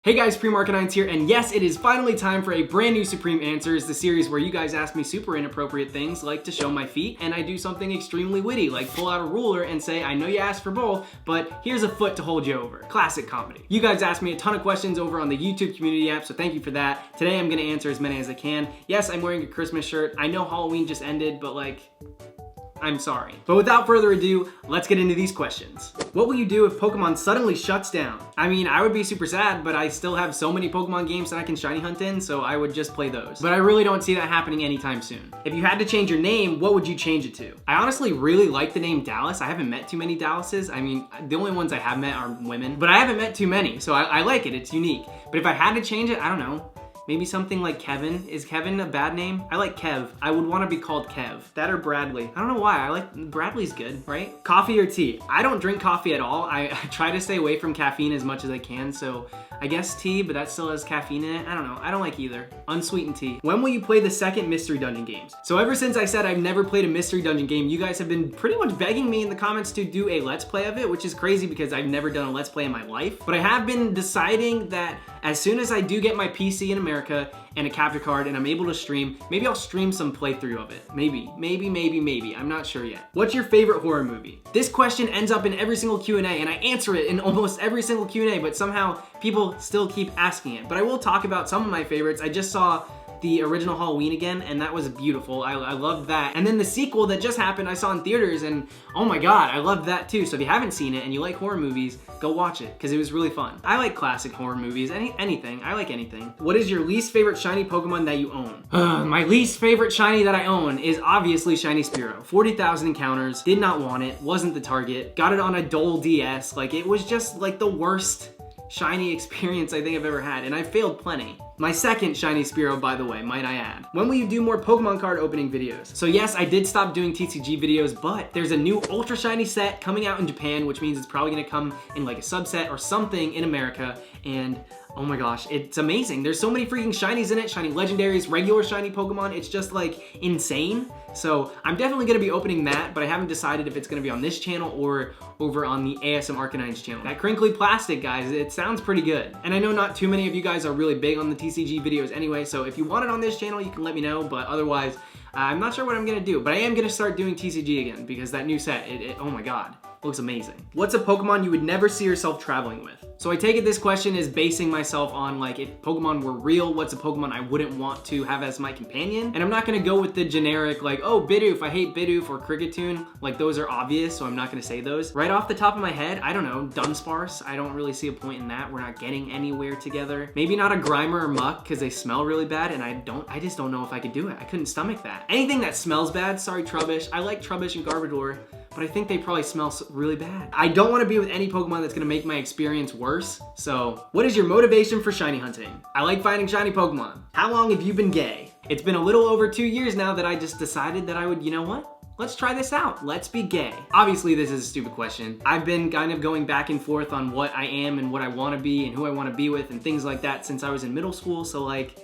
Hey guys, Pre-Market9s here, and yes, it is finally time for a brand new Supreme Answers, the series where you guys ask me super inappropriate things like to show my feet, and I do something extremely witty, like pull out a ruler and say, I know you asked for both, but here's a foot to hold you over. Classic comedy. You guys asked me a ton of questions over on the YouTube community app, so thank you for that. Today I'm gonna answer as many as I can. Yes, I'm wearing a Christmas shirt. I know Halloween just ended, but like, I'm sorry. But without further ado, let's get into these questions. What will you do if Pokemon suddenly shuts down? I mean, I would be super sad, but I still have so many Pokemon games that I can shiny hunt in, so I would just play those. But I really don't see that happening anytime soon. If you had to change your name, what would you change it to? I honestly really like the name Dallas. I haven't met too many Dallases. I mean, the only ones I have met are women, but I haven't met too many, so I like it. It's unique. But if I had to change it, I don't know. Maybe something like Kevin. Is Kevin a bad name? I like Kev. I would want to be called Kev. That or Bradley. I don't know why. I like Bradley's good, right? Coffee or tea? I don't drink coffee at all. I try to stay away from caffeine as much as I can, so I guess tea, but that still has caffeine in it. I don't know. I don't like either. Unsweetened tea. When will you play the second Mystery Dungeon games? So ever since I said I've never played a Mystery Dungeon game, you guys have been pretty much begging me in the comments to do a Let's Play of it, which is crazy because I've never done a Let's Play in my life. But I have been deciding that as soon as I do get my PC in America and a capture card and I'm able to stream, maybe I'll stream some playthrough of it. Maybe. I'm not sure yet. What's your favorite horror movie? This question ends up in every single Q&A and I answer it in almost every single Q&A, but somehow people still keep asking it. But I will talk about some of my favorites. I just saw the original Halloween again, and that was beautiful. I loved that. And then the sequel that just happened, I saw in theaters, and oh my god, I loved that too. So if you haven't seen it and you like horror movies, go watch it, because it was really fun. I like classic horror movies, anything. I like anything. What is your least favorite shiny Pokemon that you own? My least favorite shiny that I own is obviously Shiny Spearow. 40,000 encounters, did not want it, wasn't the target, got it on a dull DS. Like, it was just like the worst shiny experience I think I've ever had, and I failed plenty. My second shiny Spearow, by the way, might I add. When will you do more Pokemon card opening videos? So yes, I did stop doing TCG videos, but there's a new ultra shiny set coming out in Japan, which means it's probably gonna come in like a subset or something in America, and oh my gosh, it's amazing. There's so many freaking shinies in it, shiny legendaries, regular shiny Pokemon. It's just like insane. So I'm definitely gonna be opening that, but I haven't decided if it's gonna be on this channel or over on the ASM Arcanines channel. That crinkly plastic, guys, it sounds pretty good. And I know not too many of you guys are really big on the TCG videos anyway, so if you want it on this channel, you can let me know, but otherwise, I'm not sure what I'm gonna do, but I am gonna start doing TCG again because that new set, oh my god, looks amazing. What's a Pokemon you would never see yourself traveling with? So I take it this question is basing myself on like, if Pokemon were real, what's a Pokemon I wouldn't want to have as my companion? And I'm not gonna go with the generic like, oh, Bidoof, I hate Bidoof, or Kricketune. Like, those are obvious, so I'm not gonna say those. Right off the top of my head, I don't know, Dunsparce. I don't really see a point in that. We're not getting anywhere together. Maybe not a Grimer or Muck, because they smell really bad, and I just don't know if I could do it. I couldn't stomach that. Anything that smells bad, sorry Trubbish. I like Trubbish and Garbodor, but I think they probably smell really bad. I don't want to be with any Pokemon that's gonna make my experience worse. So, what is your motivation for shiny hunting? I like finding shiny Pokemon. How long have you been gay? It's been a little over 2 years now that I just decided that I would, you know what? Let's try this out. Let's be gay. Obviously, this is a stupid question. I've been kind of going back and forth on what I am and what I want to be and who I want to be with and things like that since I was in middle school. So like,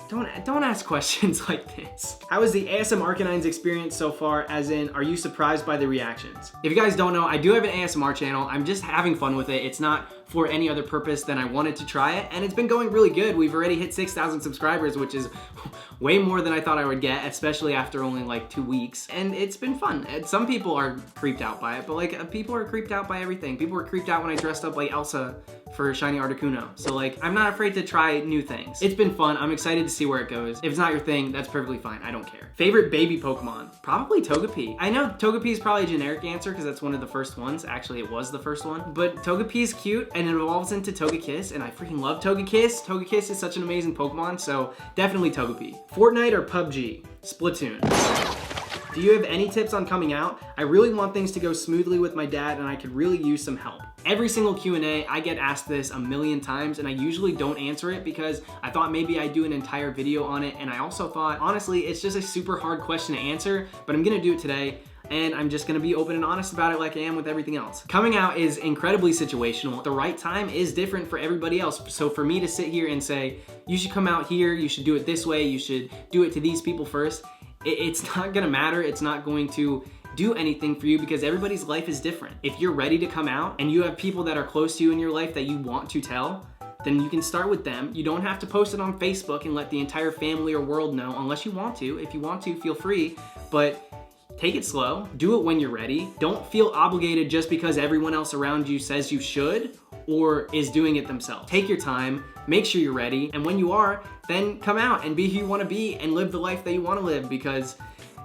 don't ask questions like this. How is the ASM Arcanines experience so far, as in, are you surprised by the reactions? If you guys don't know, I do have an ASMR channel. I'm just having fun with it. It's not for any other purpose than I wanted to try it, and it's been going really good. We've already hit 6,000 subscribers, which is way more than I thought I would get, especially after only like 2 weeks, and it's been fun. And some people are creeped out by it, but like, people are creeped out by everything. People were creeped out when I dressed up like Elsa for Shiny Articuno. So like, I'm not afraid to try new things. It's been fun. I'm excited to see where it goes. If it's not your thing, that's perfectly fine. I don't care. Favorite baby Pokemon? Probably Togepi. I know Togepi is probably a generic answer because that's one of the first ones. Actually, it was the first one. But Togepi is cute and it evolves into Togekiss, and I freaking love Togekiss. Togekiss is such an amazing Pokemon, so definitely Togepi. Fortnite or PUBG? Splatoon. Do you have any tips on coming out? I really want things to go smoothly with my dad and I could really use some help. Every single Q&A, I get asked this a million times and I usually don't answer it because I thought maybe I'd do an entire video on it, and I also thought, honestly, it's just a super hard question to answer, but I'm gonna do it today. And I'm just gonna be open and honest about it like I am with everything else. Coming out is incredibly situational. The right time is different for everybody else. So for me to sit here and say, you should come out here, you should do it this way, you should do it to these people first, it's not gonna matter. It's not going to do anything for you because everybody's life is different. If you're ready to come out and you have people that are close to you in your life that you want to tell, then you can start with them. You don't have to post it on Facebook and let the entire family or world know unless you want to. If you want to, feel free, but take it slow. Do it when you're ready. Don't feel obligated just because everyone else around you says you should or is doing it themselves. Take your time, make sure you're ready, and when you are, then come out and be who you want to be and live the life that you want to live, because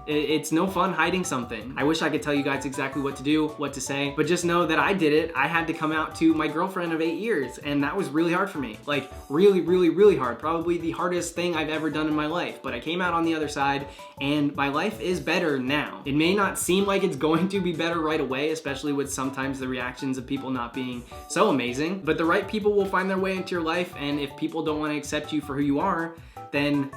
it's no fun hiding something. I wish I could tell you guys exactly what to do, what to say, but just know that I did it. I had to come out to my girlfriend of 8 years, and that was really hard for me. Like, really, really, really hard. Probably the hardest thing I've ever done in my life, but I came out on the other side, and my life is better now. It may not seem like it's going to be better right away, especially with sometimes the reactions of people not being so amazing, but the right people will find their way into your life, and if people don't want to accept you for who you are, then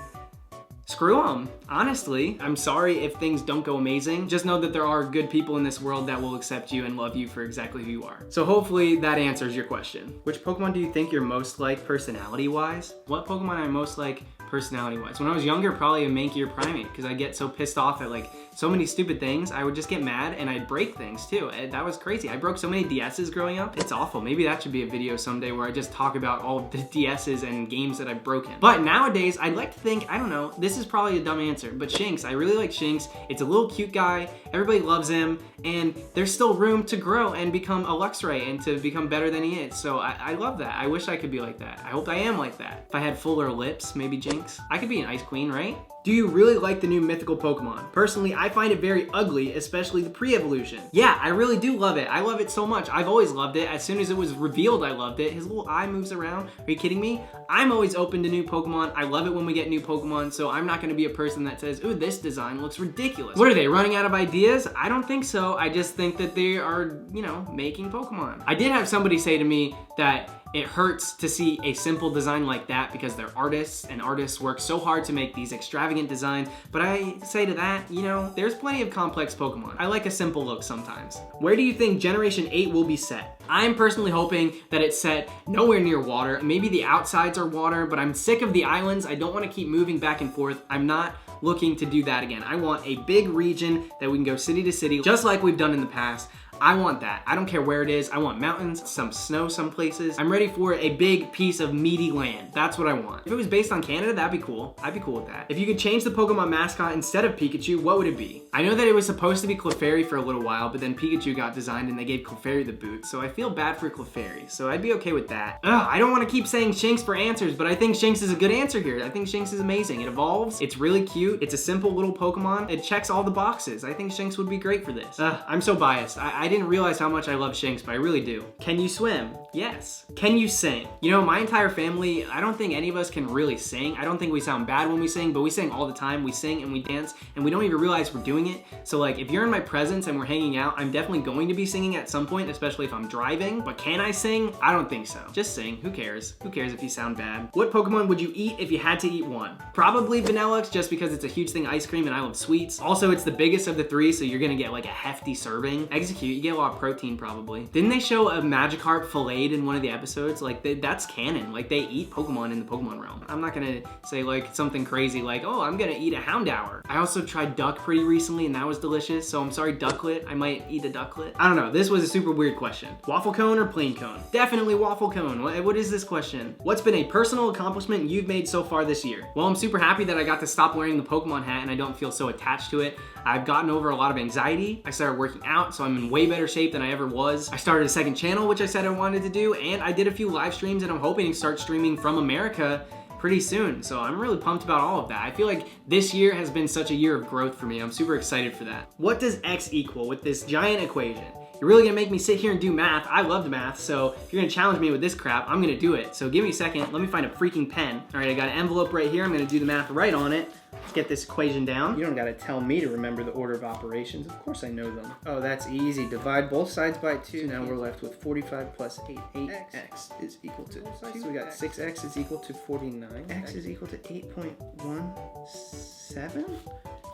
screw them. Honestly, I'm sorry if things don't go amazing. Just know that there are good people in this world that will accept you and love you for exactly who you are. So hopefully that answers your question. Which Pokemon do you think you're most like personality-wise? What Pokemon am I most like personality-wise? When I was younger, probably a Mankey or Primate, because I get so pissed off at like so many stupid things. I would just get mad and I'd break things too. That was crazy. I broke so many DSs growing up. It's awful. Maybe that should be a video someday where I just talk about all of the DSs and games that I've broken. But nowadays, I'd like to think, I don't know, this is probably a dumb answer, but Shinx, I really like Shinx. It's a little cute guy. Everybody loves him, and there's still room to grow and become a Luxray and to become better than he is. So I love that. I wish I could be like that. I hope I am like that. If I had fuller lips, maybe Jinx. I could be an Ice Queen, right? Do you really like the new mythical Pokemon? Personally, I find it very ugly, especially the pre-evolution. Yeah, I really do love it. I love it so much. I've always loved it. As soon as it was revealed, I loved it. His little eye moves around. Are you kidding me? I'm always open to new Pokemon. I love it when we get new Pokemon, so I'm not gonna be a person that says, ooh, this design looks ridiculous. What are they, running out of ideas? I don't think so. I just think that they are, you know, making Pokemon. I did have somebody say to me that it hurts to see a simple design like that because they're artists, and artists work so hard to make these extravagant designs. But I say to that, you know, there's plenty of complex Pokemon. I like a simple look sometimes. Where do you think Generation 8 will be set? I'm personally hoping that it's set nowhere near water. Maybe the outsides are water, but I'm sick of the islands. I don't want to keep moving back and forth. I'm not looking to do that again. I want a big region that we can go city to city, just like we've done in the past. I want that. I don't care where it is. I want mountains, some snow some places. I'm ready for a big piece of meaty land. That's what I want. If it was based on Canada, that'd be cool. I'd be cool with that. If you could change the Pokemon mascot instead of Pikachu, what would it be? I know that it was supposed to be Clefairy for a little while, but then Pikachu got designed and they gave Clefairy the boot, so I feel bad for Clefairy, so I'd be okay with that. Ugh, I don't want to keep saying Shinx for answers, but I think Shinx is a good answer here. I think Shinx is amazing. It evolves, it's really cute, it's a simple little Pokemon, it checks all the boxes. I think Shinx would be great for this. I'm so biased. I didn't realize how much I love Shinx, but I really do. Can you swim? Yes. Can you sing? You know, my entire family, I don't think any of us can really sing. I don't think we sound bad when we sing, but we sing all the time. We sing and we dance, and we don't even realize we're doing it. So like, if you're in my presence and we're hanging out, I'm definitely going to be singing at some point, especially if I'm driving. But can I sing? I don't think so. Just sing. Who cares? Who cares if you sound bad? What Pokemon would you eat if you had to eat one? Probably Vanillux, just because it's a huge thing, ice cream, and I love sweets. Also, it's the biggest of the three, so you're gonna get like a hefty serving. Execute, you get a lot of protein probably. Didn't they show a Magikarp filleted in one of the episodes? Like, that's canon. Like, they eat Pokemon in the Pokemon realm. I'm not gonna say like something crazy like, oh, I'm gonna eat a Houndour. I also tried duck pretty recently and that was delicious, so I'm sorry, ducklet. I might eat a ducklet. I don't know, this was a super weird question. Waffle cone or plain cone? Definitely waffle cone. What is this question? What's been a personal accomplishment you've made so far this year? Well, I'm super happy that I got to stop wearing the Pokemon hat and I don't feel so attached to it. I've gotten over a lot of anxiety. I started working out, so I'm in way better shape than I ever was. I started a second channel, which I said I wanted to do, and I did a few live streams, and I'm hoping to start streaming from America pretty soon. So I'm really pumped about all of that. I feel like this year has been such a year of growth for me. I'm super excited for that. What does X equal with this giant equation? You're really gonna make me sit here and do math. I loved math, so if you're gonna challenge me with this crap, I'm gonna do it. So give me a second, let me find a freaking pen. All right, I got an envelope right here. I'm gonna do the math right on it. Let's get this equation down. You don't gotta tell me to remember the order of operations. Of course I know them. Oh, that's easy. Divide both sides by 2. So now we're left with 45 plus 8. 8x is equal to 2. So we got 6x is equal to 49. X is equal to 8.17?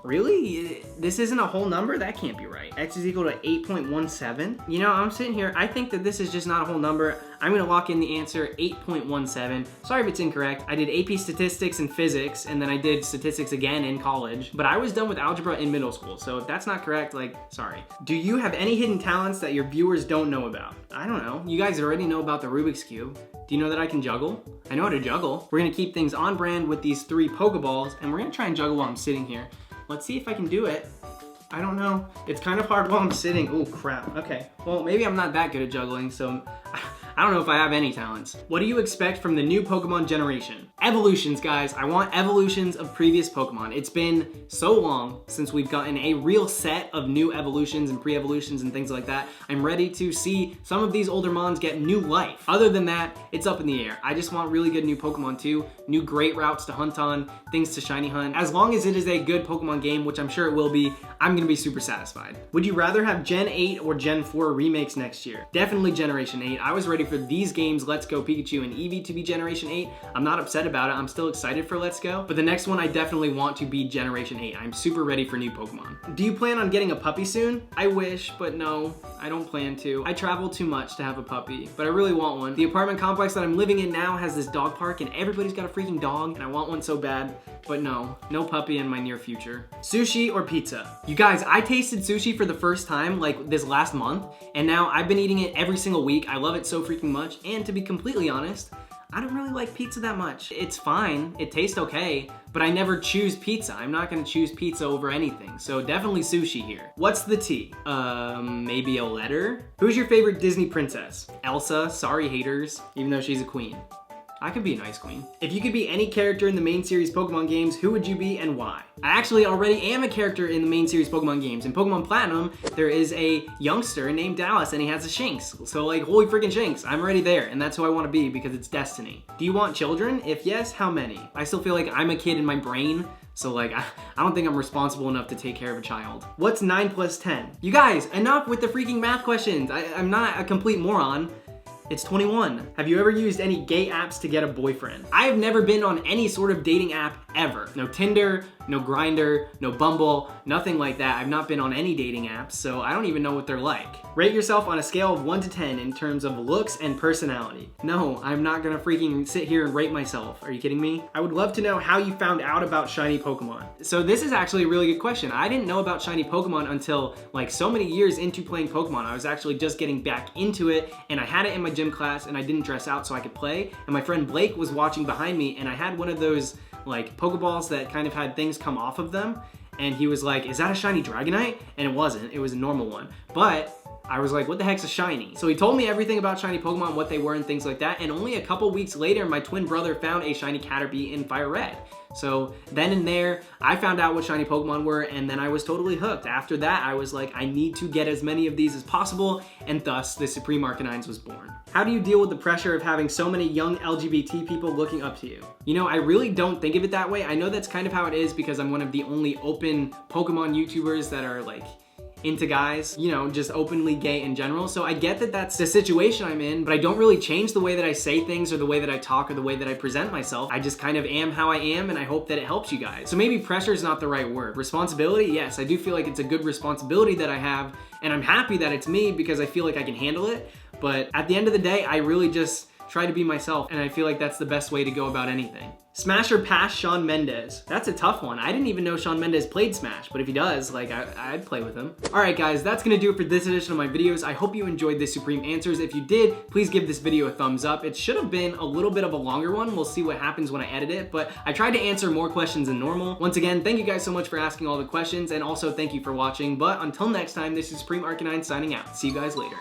Really? This isn't a whole number? That can't be right. X is equal to 8.17? You know, I'm sitting here, I think that this is just not a whole number. I'm gonna lock in the answer, 8.17. Sorry if it's incorrect. I did AP statistics and physics, and then I did statistics again in college, but I was done with algebra in middle school, so if that's not correct, like, sorry. Do you have any hidden talents that your viewers don't know about? I don't know. You guys already know about the Rubik's Cube. Do you know that I can juggle? I know how to juggle. We're gonna keep things on brand with these 3 Pokeballs, and we're gonna try and juggle while I'm sitting here. Let's see if I can do it. I don't know. It's kind of hard while I'm sitting. Oh crap, okay. Well, maybe I'm not that good at juggling, so I don't know if I have any talents. What do you expect from the new Pokemon generation? Evolutions, guys. I want evolutions of previous Pokemon. It's been so long since we've gotten a real set of new evolutions and pre-evolutions and things like that. I'm ready to see some of these older mons get new life. Other than that, it's up in the air. I just want really good new Pokemon too, new great routes to hunt on, things to shiny hunt. As long as it is a good Pokemon game, which I'm sure it will be, I'm gonna be super satisfied. Would you rather have Gen 8 or Gen 4 remakes next year? Definitely Generation 8. I was ready for these games, Let's Go Pikachu and Eevee, to be Generation 8. I'm not upset about it. I'm still excited for Let's Go, but the next one I definitely want to be Generation 8. I'm super ready for new Pokemon. Do you plan on getting a puppy soon? I wish, but no, I don't plan to. I travel too much to have a puppy, but I really want one. The apartment complex that I'm living in now has this dog park and everybody's got a freaking dog, and I want one so bad, but no puppy in my near future. Sushi or pizza? You guys, I tasted sushi for the first time like this last month, and now I've been eating it every single week. I love it so freaking much, and to be completely honest, I don't really like pizza that much. It's fine, it tastes okay, but I never choose pizza. I'm not gonna choose pizza over anything, so definitely sushi here. What's the tea? Maybe a letter? Who's your favorite Disney princess? Elsa, sorry haters, even though she's a queen. I could be a nice queen. If you could be any character in the main series Pokemon games, who would you be and why? I actually already am a character in the main series Pokemon games. In Pokemon Platinum, there is a youngster named Dallas and he has a Shinx. So like, holy freaking Shinx, I'm already there, and that's who I want to be because it's destiny. Do you want children? If yes, how many? I still feel like I'm a kid in my brain, so like, I don't think I'm responsible enough to take care of a child. What's 9 plus 10? You guys, enough with the freaking math questions. I'm not a complete moron. It's 21. Have you ever used any gay apps to get a boyfriend? I have never been on any sort of dating app ever. No Tinder, no Grindr, no Bumble, nothing like that. I've not been on any dating apps, so I don't even know what they're like. Rate yourself on a scale of 1 to 10 in terms of looks and personality. No, I'm not gonna freaking sit here and rate myself. Are you kidding me? I would love to know how you found out about shiny Pokemon. So this is actually a really good question. I didn't know about shiny Pokemon until like so many years into playing Pokemon. I was actually just getting back into it, and I had it in my gym class, and I didn't dress out so I could play, and my friend Blake was watching behind me, and I had one of those like Pokeballs that kind of had things come off of them, and he was like, is that a shiny Dragonite? And it wasn't, it was a normal one. But I was like, what the heck's a shiny? So he told me everything about shiny Pokemon, what they were and things like that, and only a couple weeks later, my twin brother found a shiny Caterpie in Fire Red. So then and there, I found out what shiny Pokemon were, and then I was totally hooked. After that, I was like, I need to get as many of these as possible, and thus the Supreme Arcanines was born. How do you deal with the pressure of having so many young LGBT people looking up to you? You know, I really don't think of it that way. I know that's kind of how it is because I'm one of the only open Pokemon YouTubers that are like into guys, you know, just openly gay in general. So I get that that's the situation I'm in, but I don't really change the way that I say things or the way that I talk or the way that I present myself. I just kind of am how I am, and I hope that it helps you guys. So maybe pressure is not the right word. Responsibility, yes, I do feel like it's a good responsibility that I have, and I'm happy that it's me because I feel like I can handle it. But at the end of the day, I really just try to be myself, and I feel like that's the best way to go about anything. Smash or pass Shawn Mendes? That's a tough one. I didn't even know Shawn Mendes played Smash, but if he does, like, I'd play with him. All right, guys, that's gonna do it for this edition of my videos. I hope you enjoyed the Supreme Answers. If you did, please give this video a thumbs up. It should have been a little bit of a longer one. We'll see what happens when I edit it, but I tried to answer more questions than normal. Once again, thank you guys so much for asking all the questions, and also thank you for watching. But until next time, this is Supreme Arcanine signing out. See you guys later.